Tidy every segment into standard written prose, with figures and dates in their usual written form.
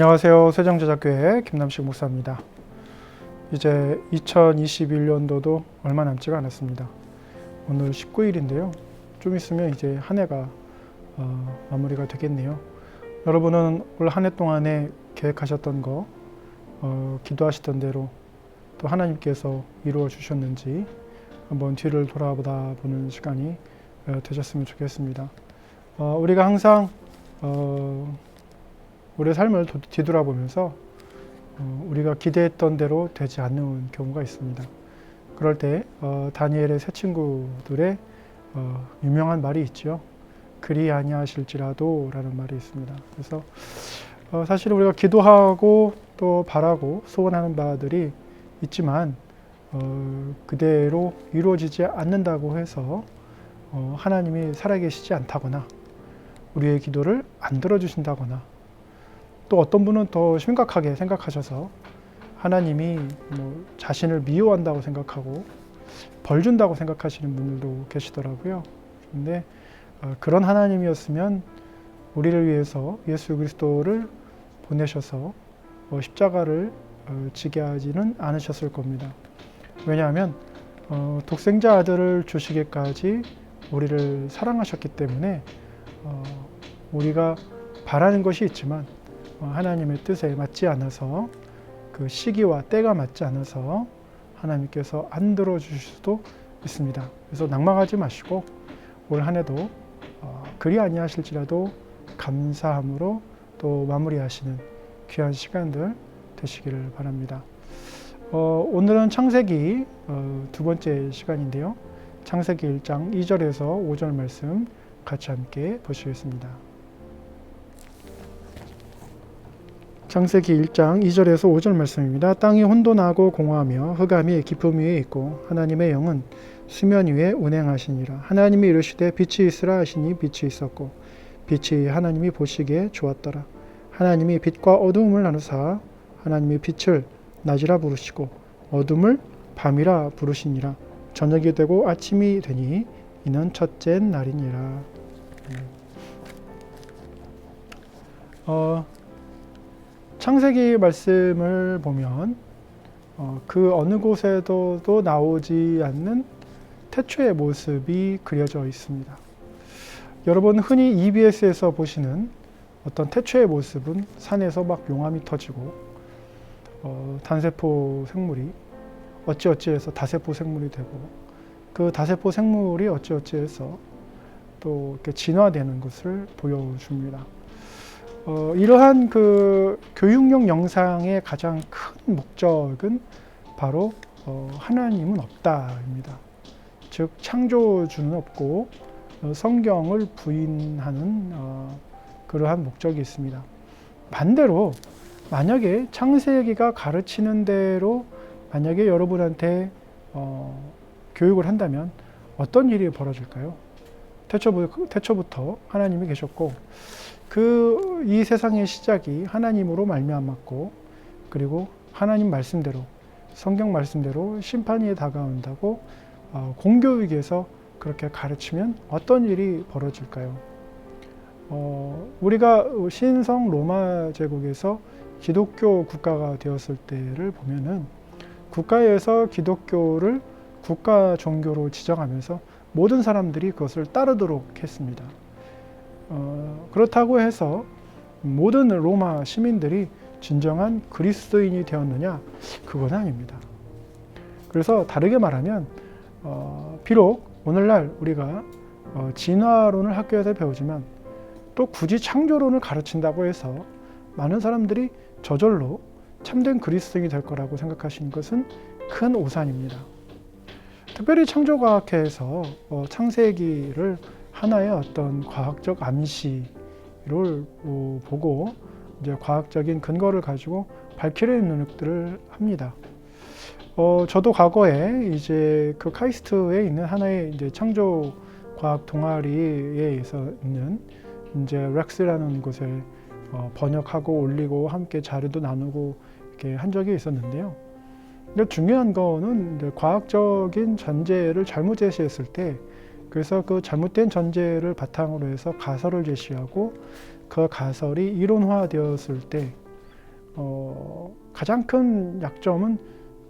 안녕하세요. 세정제자교회 김남식 목사입니다. 이제 2021년도도 얼마 남지가 않았습니다. 오늘 19일인데요. 좀 있으면 이제 한 해가 마무리가 되겠네요. 여러분은 올 한 해 동안에 계획하셨던 거, 기도하시던 대로 또 하나님께서 이루어 주셨는지 한번 뒤를 돌아보다 보는 시간이 되셨으면 좋겠습니다. 우리가 항상 우리의 삶을 뒤돌아보면서 우리가 기대했던 대로 되지 않는 경우가 있습니다. 그럴 때 다니엘의 세 친구들의 유명한 말이 있죠. 그리 아니하실지라도 라는 말이 있습니다. 그래서 사실 우리가 기도하고 또 바라고 소원하는 바들이 있지만 그대로 이루어지지 않는다고 해서 하나님이 살아계시지 않다거나 우리의 기도를 안 들어주신다거나 또 어떤 분은 더 심각하게 생각하셔서 하나님이 자신을 미워한다고 생각하고 벌 준다고 생각하시는 분들도 계시더라고요. 그런데 그런 하나님이었으면 우리를 위해서 예수 그리스도를 보내셔서 십자가를 지게 하지는 않으셨을 겁니다. 왜냐하면 독생자 아들을 주시기까지 우리를 사랑하셨기 때문에 우리가 바라는 것이 있지만 하나님의 뜻에 맞지 않아서 그 시기와 때가 맞지 않아서 하나님께서 안 들어주실 수도 있습니다. 그래서 낭망하지 마시고 올 한 해도 그리 아니하실지라도 감사함으로 또 마무리하시는 귀한 시간들 되시기를 바랍니다. 오늘은 창세기 두 번째 시간인데요. 창세기 1장 2절에서 5절 말씀 같이 함께 보시겠습니다. 창세기 1장 2절에서 5절 말씀입니다. 땅이 혼돈하고 공허하며 흑암이 깊음 위에 있고 하나님의 영은 수면 위에 운행하시니라. 하나님이 이르시되 빛이 있으라 하시니 빛이 있었고 빛이 하나님이 보시기에 좋았더라. 하나님이 빛과 어두움을 나누사 하나님이 빛을 낮이라 부르시고 어둠을 밤이라 부르시니라. 저녁이 되고 아침이 되니 이는 첫째 날이니라. 창세기 말씀을 보면 그 어느 곳에도 나오지 않는 태초의 모습이 그려져 있습니다. 여러분 흔히 EBS에서 보시는 어떤 태초의 모습은 산에서 막 용암이 터지고 단세포 생물이 어찌어찌해서 다세포 생물이 되고 그 다세포 생물이 어찌어찌해서 또 이렇게 진화되는 것을 보여줍니다. 이러한 그 교육용 영상의 가장 큰 목적은 바로 하나님은 없다입니다. 즉 창조주는 없고 성경을 부인하는 그러한 목적이 있습니다. 반대로 만약에 창세기가 가르치는 대로 만약에 여러분한테 교육을 한다면 어떤 일이 벌어질까요? 태초부터 하나님이 계셨고 이 세상의 시작이 하나님으로 말미암았고 그리고 하나님 말씀대로 성경 말씀대로 심판이 다가온다고 공교육에서 그렇게 가르치면 어떤 일이 벌어질까요? 우리가 신성 로마 제국에서 기독교 국가가 되었을 때를 보면은 국가에서 기독교를 국가 종교로 지정하면서 모든 사람들이 그것을 따르도록 했습니다. 그렇다고 해서 모든 로마 시민들이 진정한 그리스도인이 되었느냐? 그건 아닙니다. 그래서 다르게 말하면 비록 오늘날 우리가 진화론을 학교에서 배우지만 또 굳이 창조론을 가르친다고 해서 많은 사람들이 저절로 참된 그리스도인이 될 거라고 생각하시는 것은 큰 오산입니다. 특별히 창조과학회에서 창세기를 하나의 어떤 과학적 암시를 보고 이제 과학적인 근거를 가지고 밝히려는 노력들을 합니다. 저도 과거에 이제 그 카이스트에 있는 하나의 이제 창조과학 동아리에 있는 이제 렉스라는 곳에 번역하고 올리고 함께 자료도 나누고 이렇게 한 적이 있었는데요. 근데 중요한 거는 이제 과학적인 전제를 잘못 제시했을 때 그래서 그 잘못된 전제를 바탕으로 해서 가설을 제시하고 그 가설이 이론화되었을 때 가장 큰 약점은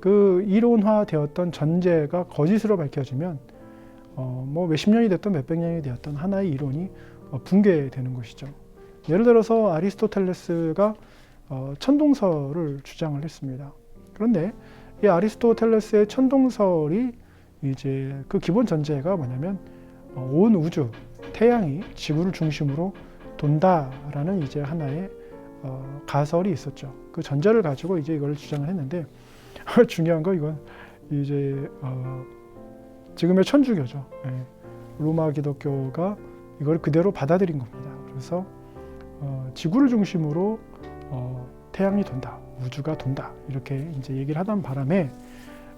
그 이론화되었던 전제가 거짓으로 밝혀지면 뭐 몇십 년이 됐든 몇백 년이 되었든 하나의 이론이 붕괴되는 것이죠. 예를 들어서 아리스토텔레스가 천동설을 주장을 했습니다. 그런데 이 아리스토텔레스의 천동설이 이제 그 기본 전제가 뭐냐면 온 우주, 태양이 지구를 중심으로 돈다라는 이제 하나의 가설이 있었죠. 그 전제를 가지고 이제 이걸 주장을 했는데 중요한 거 이건 이제 지금의 천주교죠. 예. 로마 기독교가 이걸 그대로 받아들인 겁니다. 그래서 지구를 중심으로 태양이 돈다, 우주가 돈다 이렇게 이제 얘기를 하던 바람에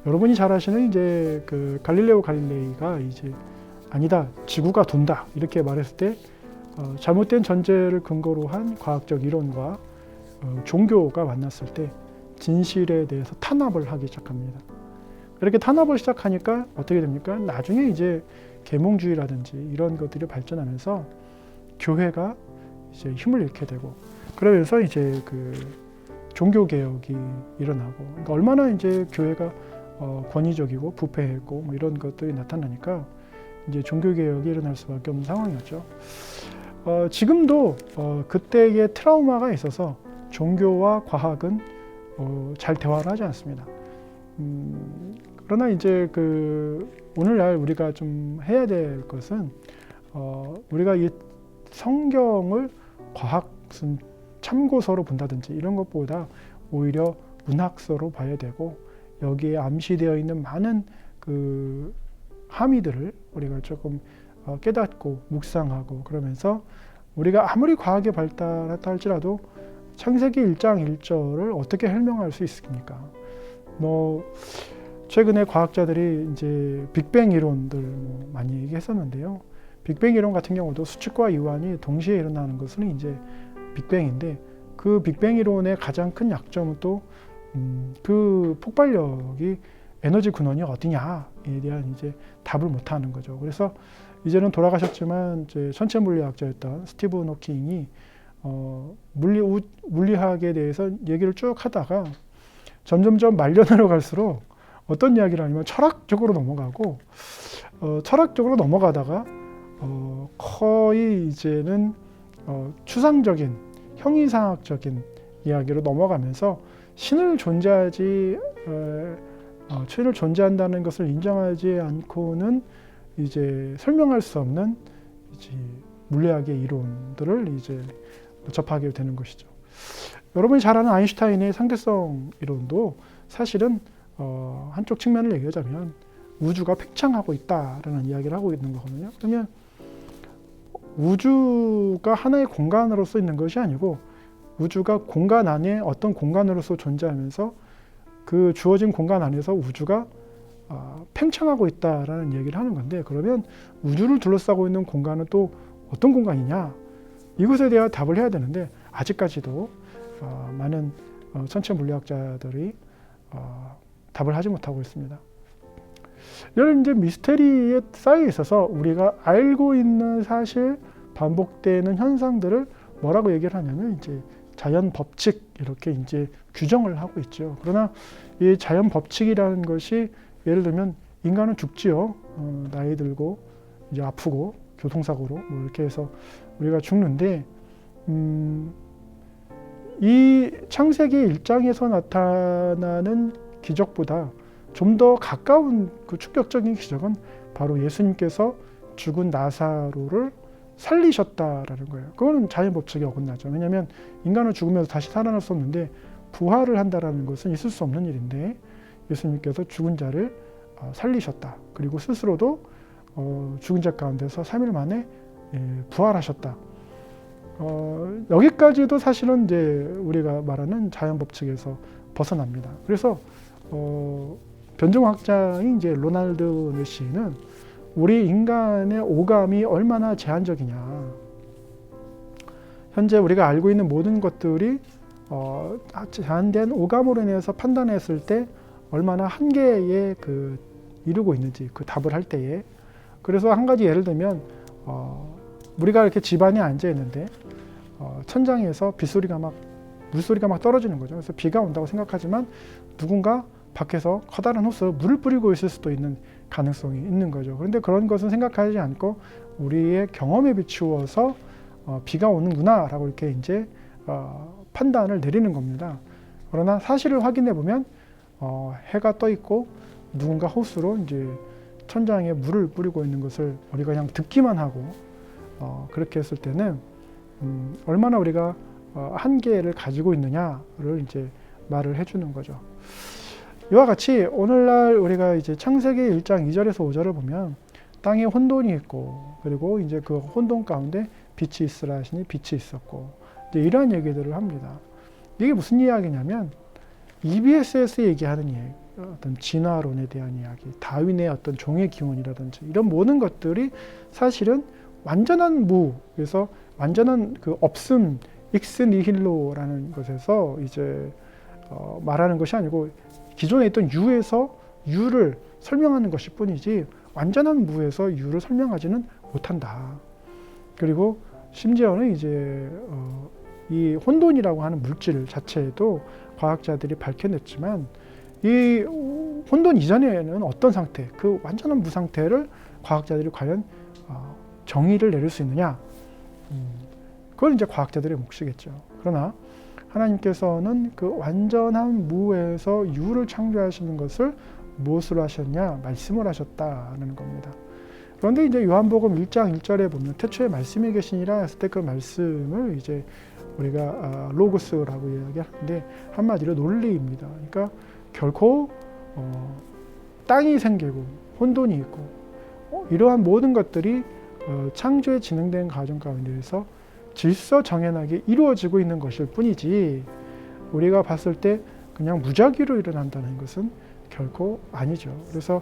여러분이 잘 아시는 이제 그 갈릴레오 갈릴레이가 이제 아니다, 지구가 돈다 이렇게 말했을 때 잘못된 전제를 근거로 한 과학적 이론과 종교가 만났을 때 진실에 대해서 탄압을 하기 시작합니다. 이렇게 탄압을 시작하니까 어떻게 됩니까? 나중에 이제 계몽주의라든지 이런 것들이 발전하면서 교회가 이제 힘을 잃게 되고 그러면서 이제 그 종교 개혁이 일어나고 그러니까 얼마나 이제 교회가 권위적이고 부패했고 뭐 이런 것들이 나타나니까 이제 종교 개혁이 일어날 수밖에 없는 상황이었죠. 지금도 그때의 트라우마가 있어서 종교와 과학은 잘 대화를 하지 않습니다. 그러나 이제 그 오늘날 우리가 좀 해야 될 것은 우리가 이 성경을 과학 무슨 참고서로 본다든지 이런 것보다 오히려 문학서로 봐야 되고 여기에 암시되어 있는 많은 그 함의들을 우리가 조금 깨닫고 묵상하고 그러면서 우리가 아무리 과학이 발달했다 할지라도 창세기 1장 1절을 어떻게 설명할 수 있습니까? 뭐 최근에 과학자들이 이제 빅뱅 이론들 뭐 많이 얘기했었는데요. 빅뱅 이론 같은 경우도 수축과 이완이 동시에 일어나는 것은 이제 빅뱅인데 그 빅뱅 이론의 가장 큰 약점은 또 그 폭발력이 에너지 근원이 어디냐에 대한 이제 답을 못하는 거죠. 그래서 이제는 돌아가셨지만 이제 천체 물리학자였던 스티븐 호킹이 물리학에 대해서 얘기를 쭉 하다가 점점점 말년으로 갈수록 어떤 이야기를 하냐면 철학적으로 넘어가고 철학적으로 넘어가다가 거의 이제는 추상적인 형이상학적인 이야기로 넘어가면서 신을 존재한다는 것을 인정하지 않고는 이제 설명할 수 없는 이제 물리학의 이론들을 이제 접하게 되는 것이죠. 여러분이 잘 아는 아인슈타인의 상대성 이론도 사실은 한쪽 측면을 얘기하자면 우주가 팽창하고 있다라는 이야기를 하고 있는 거거든요. 그러면 우주가 하나의 공간으로서 있는 것이 아니고 우주가 공간 안에 어떤 공간으로서 존재하면서 그 주어진 공간 안에서 우주가 팽창하고 있다라는 얘기를 하는 건데 그러면 우주를 둘러싸고 있는 공간은 또 어떤 공간이냐 이것에 대한 답을 해야 되는데 아직까지도 많은 천체 물리학자들이 답을 하지 못하고 있습니다. 이런 이제 미스테리에 쌓여 있어서 우리가 알고 있는 사실 반복되는 현상들을 뭐라고 얘기를 하냐면 이제 자연 법칙 이렇게 이제 규정을 하고 있죠. 그러나 이 자연 법칙이라는 것이 예를 들면 인간은 죽지요. 나이 들고 이제 아프고 교통사고로 뭐 이렇게 해서 우리가 죽는데 이 창세기 1장에서 나타나는 기적보다 좀 더 가까운 그 충격적인 기적은 바로 예수님께서 죽은 나사로를 살리셨다라는 거예요. 그거는 자연 법칙에 어긋나죠. 왜냐하면 인간은 죽으면서 다시 살아날 수 없는데 부활을 한다라는 것은 있을 수 없는 일인데 예수님께서 죽은 자를 살리셨다. 그리고 스스로도 죽은 자 가운데서 3일 만에 부활하셨다. 여기까지도 사실은 이제 우리가 말하는 자연 법칙에서 벗어납니다. 그래서 변종학자인 이제 로날드 메시는 우리 인간의 오감이 얼마나 제한적이냐. 현재 우리가 알고 있는 모든 것들이 제한된 오감으로 인해서 판단했을 때 얼마나 한계에 이루고 있는지 그 답을 할 때에. 그래서 한 가지 예를 들면 우리가 이렇게 집안에 앉아 있는데 천장에서 빗소리가 막 물소리가 막 떨어지는 거죠. 그래서 비가 온다고 생각하지만 누군가 밖에서 커다란 호스로 물을 뿌리고 있을 수도 있는 가능성이 있는 거죠. 그런데 그런 것은 생각하지 않고 우리의 경험에 비추어서 비가 오는구나 라고 이렇게 이제 판단을 내리는 겁니다. 그러나 사실을 확인해 보면 해가 떠 있고 누군가 호스로 이제 천장에 물을 뿌리고 있는 것을 우리가 그냥 듣기만 하고 그렇게 했을 때는 얼마나 우리가 한계를 가지고 있느냐를 이제 말을 해주는 거죠. 이와 같이 오늘날 우리가 이제 창세기 1장 2절에서 5절을 보면 땅에 혼돈이 있고 그리고 이제 그 혼돈 가운데 빛이 있으라 하시니 빛이 있었고 이제 이러한 얘기들을 합니다. 이게 무슨 이야기냐면 EBS에서 얘기하는 이야기, 어떤 진화론에 대한 이야기, 다윈의 어떤 종의 기원이라든지 이런 모든 것들이 사실은 완전한 무, 그래서 완전한 그 없음, 익스 니힐로라는 것에서 이제 말하는 것이 아니고 기존에 있던 유에서 유를 설명하는 것일 뿐이지 완전한 무에서 유를 설명하지는 못한다. 그리고 심지어는 이제 이 혼돈이라고 하는 물질 자체에도 과학자들이 밝혀냈지만 이 혼돈 이전에는 어떤 상태, 그 완전한 무 상태를 과학자들이 과연 정의를 내릴 수 있느냐? 그건 이제 과학자들의 몫이겠죠. 그러나 하나님께서는 그 완전한 무에서 유를 창조하시는 것을 무엇으로 하셨냐? 말씀을 하셨다는 겁니다. 그런데 이제 요한복음 1장 1절에 보면 태초에 말씀이 계시니라 했을 때 그 말씀을 이제 우리가 로고스라고 이야기하는데 한마디로 논리입니다. 그러니까 결코 땅이 생기고 혼돈이 있고 이러한 모든 것들이 창조에 진행된 과정 가운데에서 질서 정연하게 이루어지고 있는 것일 뿐이지 우리가 봤을 때 그냥 무작위로 일어난다는 것은 결코 아니죠. 그래서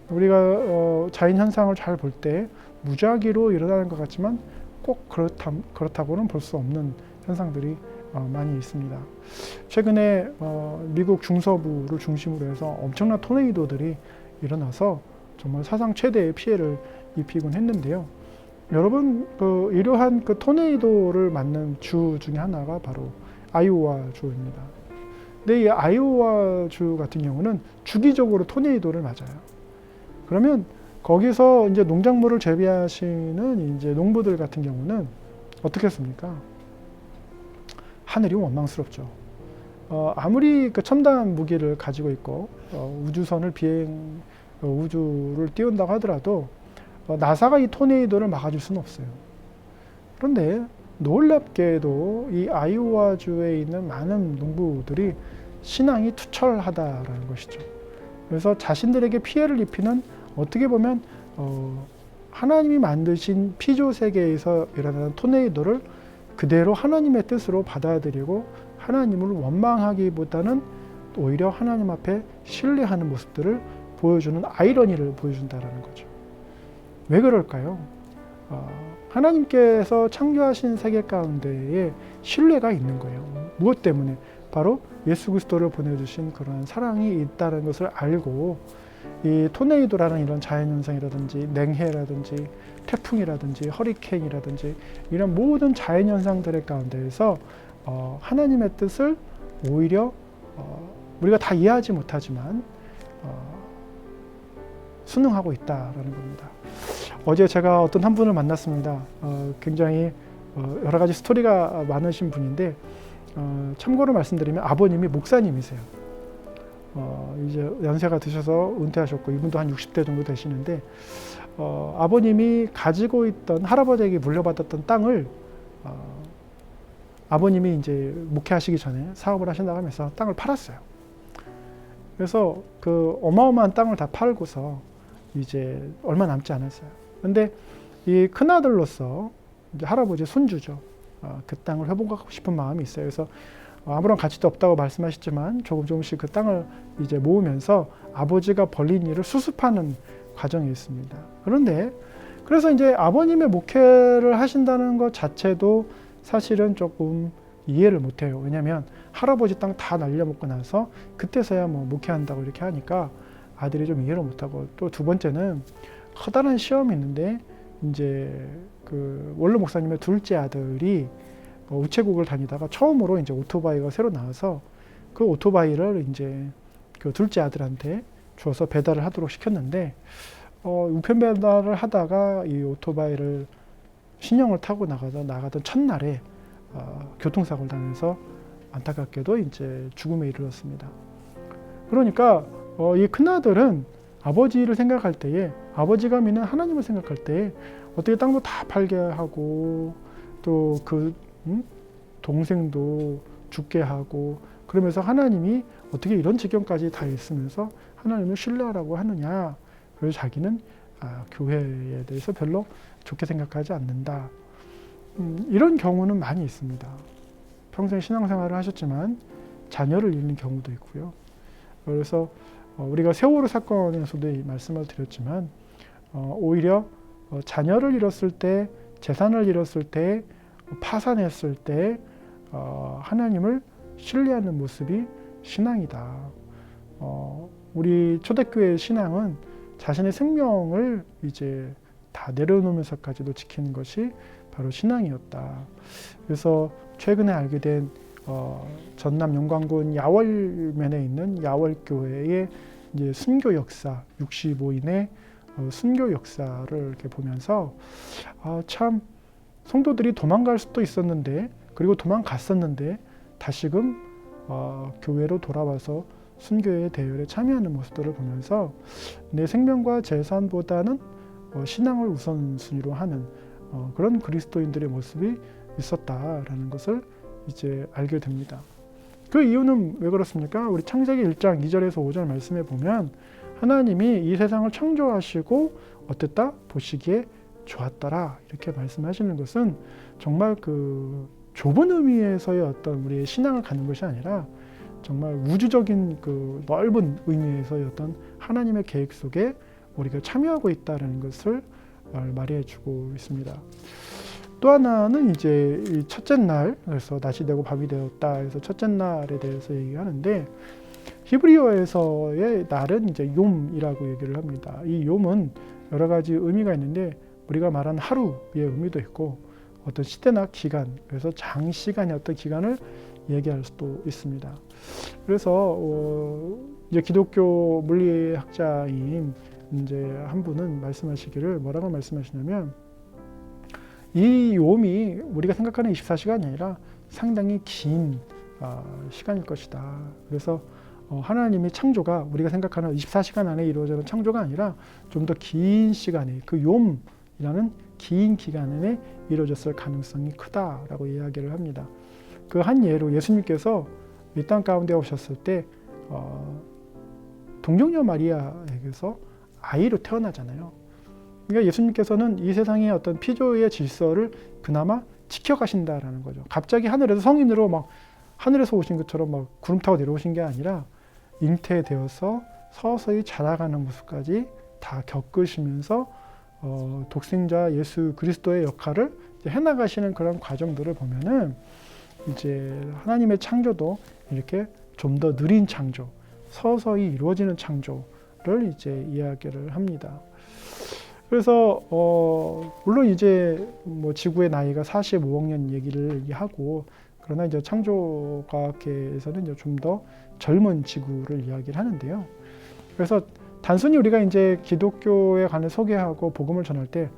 우리가 자연 현상을 잘 볼 때 무작위로 일어나는 것 같지만 꼭 그렇다고는 볼 수 없는 현상들이 많이 있습니다. 최근에 미국 중서부를 중심으로 해서 엄청난 토네이도들이 일어나서 정말 사상 최대의 피해를 입히곤 했는데요. 여러분 이러한 그 토네이도를 맞는 주 중에 하나가 바로 아이오와 주입니다. 근데 이 아이오와 주 같은 경우는 주기적으로 토네이도를 맞아요. 그러면 거기서 이제 농작물을 재배하시는 이제 농부들 같은 경우는 어떻게 했습니까? 하늘이 원망스럽죠. 아무리 그 첨단 무기를 가지고 있고 우주선을 우주를 띄운다고 하더라도 나사가 이 토네이도를 막아줄 수는 없어요. 그런데 놀랍게도 이 아이오와주에 있는 많은 농부들이 신앙이 투철하다라는 것이죠. 그래서 자신들에게 피해를 입히는 어떻게 보면 하나님이 만드신 피조 세계에서 일어나는 토네이도를 그대로 하나님의 뜻으로 받아들이고 하나님을 원망하기보다는 오히려 하나님 앞에 신뢰하는 모습들을 보여주는 아이러니를 보여준다는 거죠. 왜 그럴까요? 하나님께서 창조하신 세계 가운데에 신뢰가 있는 거예요. 무엇 때문에? 바로 예수 그리스도를 보내주신 그런 사랑이 있다는 것을 알고 이 토네이도라는 이런 자연현상이라든지 냉해라든지 태풍이라든지 허리케인이라든지 이런 모든 자연현상들의 가운데에서 하나님의 뜻을 오히려 우리가 다 이해하지 못하지만 순응하고 있다라는 겁니다. 어제 제가 어떤 한 분을 만났습니다. 굉장히 여러 가지 스토리가 많으신 분인데 참고로 말씀드리면 아버님이 목사님이세요. 이제 연세가 드셔서 은퇴하셨고 이분도 한 60대 정도 되시는데 아버님이 가지고 있던 할아버지에게 물려받았던 땅을 아버님이 이제 목회하시기 전에 사업을 하신다고 하면서 땅을 팔았어요. 그래서 그 어마어마한 땅을 다 팔고서 이제 얼마 남지 않았어요. 근데 이 큰아들로서 이제 할아버지 손주죠. 그 땅을 회복하고 싶은 마음이 있어요. 그래서 아무런 가치도 없다고 말씀하셨지만 조금씩 그 땅을 이제 모으면서 아버지가 벌린 일을 수습하는 과정이 있습니다. 그런데 그래서 이제 아버님의 목회를 하신다는 것 자체도 사실은 조금 이해를 못해요. 왜냐하면 할아버지 땅 다 날려먹고 나서 그때서야 뭐 목회한다고 이렇게 하니까 아들이 좀 이해를 못하고, 또 두 번째는 커다란 시험이 있는데 이제 그 원로 목사님의 둘째 아들이 우체국을 다니다가 처음으로 이제 오토바이가 새로 나와서 그 오토바이를 이제 그 둘째 아들한테 주어서 배달을 하도록 시켰는데 우편 배달을 하다가 이 오토바이를 신형을 타고 나가던 첫날에 교통사고를 당해서 안타깝게도 이제 죽음에 이르렀습니다. 그러니까 이 큰아들은 아버지를 생각할 때에, 아버지가 믿는 하나님을 생각할 때에 어떻게 땅도 다 팔게 하고 또 그 동생도 죽게 하고, 그러면서 하나님이 어떻게 이런 지경까지 다 있으면서 하나님을 신뢰하라고 하느냐. 그래서 자기는 교회에 대해서 별로 좋게 생각하지 않는다. 이런 경우는 많이 있습니다. 평생 신앙생활을 하셨지만 자녀를 잃는 경우도 있고요. 그래서 우리가 세월호 사건에서도 이 말씀을 드렸지만 오히려 자녀를 잃었을 때, 재산을 잃었을 때, 파산했을 때 하나님을 신뢰하는 모습이 신앙이다. 우리 초대교회의 신앙은 자신의 생명을 이제 다 내려놓으면서까지도 지키는 것이 바로 신앙이었다. 그래서 최근에 알게 된 전남 영광군 야월면에 있는 야월교회의 이제 순교 역사, 65인의 순교 역사를 이렇게 보면서 참 성도들이 도망갈 수도 있었는데, 그리고 도망갔었는데 다시금 교회로 돌아와서 순교의 대열에 참여하는 모습들을 보면서 내 생명과 재산보다는 신앙을 우선순위로 하는 그런 그리스도인들의 모습이 있었다라는 것을 이제 알게 됩니다. 그 이유는 왜 그렇습니까? 우리 창세기 1장 2절에서 5절 말씀에 보면 하나님이 이 세상을 창조하시고 어땠다? 보시기에 좋았더라. 이렇게 말씀하시는 것은 정말 그 좁은 의미에서의 어떤 우리의 신앙을 갖는 것이 아니라 정말 우주적인 그 넓은 의미에서의 어떤 하나님의 계획 속에 우리가 참여하고 있다는 것을 말해 주고 있습니다. 또 하나는 이제 이 첫째 날, 그래서 낮이 되고 밤이 되었다 해서 첫째 날에 대해서 얘기하는데, 히브리어에서의 날은 이제 욤이라고 얘기를 합니다. 이 욤은 여러 가지 의미가 있는데 우리가 말하는 하루의 의미도 있고 어떤 시대나 기간, 그래서 장시간의 어떤 기간을 얘기할 수도 있습니다. 그래서 이제 기독교 물리학자인 이제 한 분은 말씀하시기를 뭐라고 말씀하시냐면, 이 욤이 우리가 생각하는 24시간이 아니라 상당히 긴 시간일 것이다. 그래서 하나님의 창조가 우리가 생각하는 24시간 안에 이루어지는 창조가 아니라 좀 더 긴 시간에, 그 욤이라는 긴 기간 안에 이루어졌을 가능성이 크다라고 이야기를 합니다. 그 한 예로 예수님께서 이 땅 가운데 오셨을 때 동정녀 마리아에게서 아이로 태어나잖아요. 그러니까 예수님께서는 이 세상의 어떤 피조의 질서를 그나마 지켜가신다라는 거죠. 갑자기 하늘에서 성인으로 막 하늘에서 오신 것처럼 막 구름 타고 내려오신 게 아니라 잉태되어서 서서히 자라가는 모습까지 다 겪으시면서 독생자 예수 그리스도의 역할을 해나가시는 그런 과정들을 보면은 이제 하나님의 창조도 이렇게 좀 더 느린 창조, 서서히 이루어지는 창조를 이제 이야기를 합니다. 그래서 물론 이제 뭐 지구의 나이가 45억 년 얘기를 하고, 그러나 이제 창조과학계에서는 이제 좀 더 젊은 지구를 이야기를 하는데요. 그래서 단순히 우리가 이제 기독교에 관해 소개하고 복음을 전할 때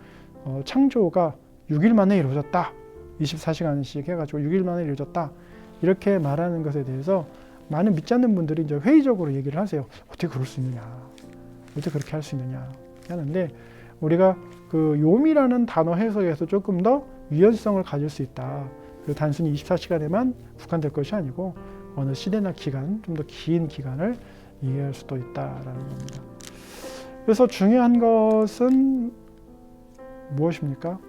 창조가 6일 만에 이루어졌다, 24시간씩 해가지고 6일 만에 이루어졌다, 이렇게 말하는 것에 대해서 많은 믿지 않는 분들이 이제 회의적으로 얘기를 하세요. 어떻게 그럴 수 있느냐, 어떻게 그렇게 할 수 있느냐 하는데, 우리가 그 욤이라는 단어 해석에서 조금 더 유연성을 가질 수 있다. 단순히 24시간에만 국한될 것이 아니고 어느 시대나 기간, 좀 더 긴 기간을 이해할 수도 있다라는 겁니다. 그래서 중요한 것은 무엇입니까?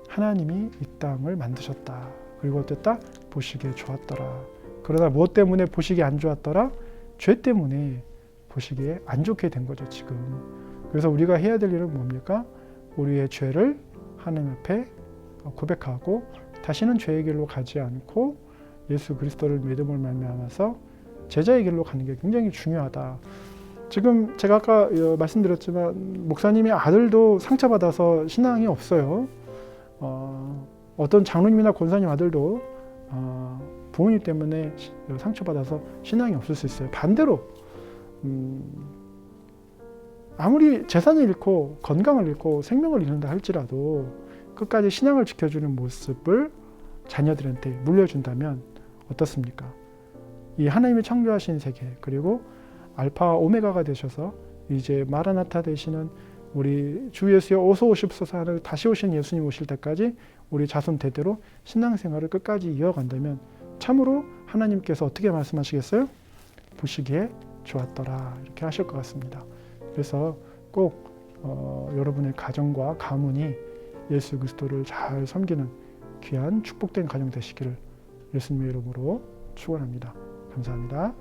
하나님이 이 땅을 만드셨다. 그리고 어땠다? 보시기에 좋았더라. 그러나 무엇 때문에 보시기에 안 좋았더라? 죄 때문에 보시기에 안 좋게 된 거죠, 지금. 그래서 우리가 해야 될 일은 뭡니까? 우리의 죄를 하나님 앞에 고백하고 다시는 죄의 길로 가지 않고 예수 그리스도를 믿음을 말미암아서 제자의 길로 가는 게 굉장히 중요하다. 지금 제가 아까 말씀드렸지만 목사님의 아들도 상처받아서 신앙이 없어요. 어떤 장로님이나 권사님 아들도 부모님 때문에 상처받아서 신앙이 없을 수 있어요. 반대로 아무리 재산을 잃고 건강을 잃고 생명을 잃는다 할지라도 끝까지 신앙을 지켜주는 모습을 자녀들한테 물려준다면 어떻습니까? 이 하나님이 창조하신 세계, 그리고 알파와 오메가가 되셔서 이제 마라나타 되시는 우리 주 예수여 어서 오십소서 하는 다시 오신 예수님 오실 때까지 우리 자손 대대로 신앙생활을 끝까지 이어간다면 참으로 하나님께서 어떻게 말씀하시겠어요? 보시기에 좋았더라, 이렇게 하실 것 같습니다. 그래서 꼭 여러분의 가정과 가문이 예수 그리스도를 잘 섬기는 귀한 축복된 가정 되시기를 예수님의 이름으로 축원합니다. 감사합니다.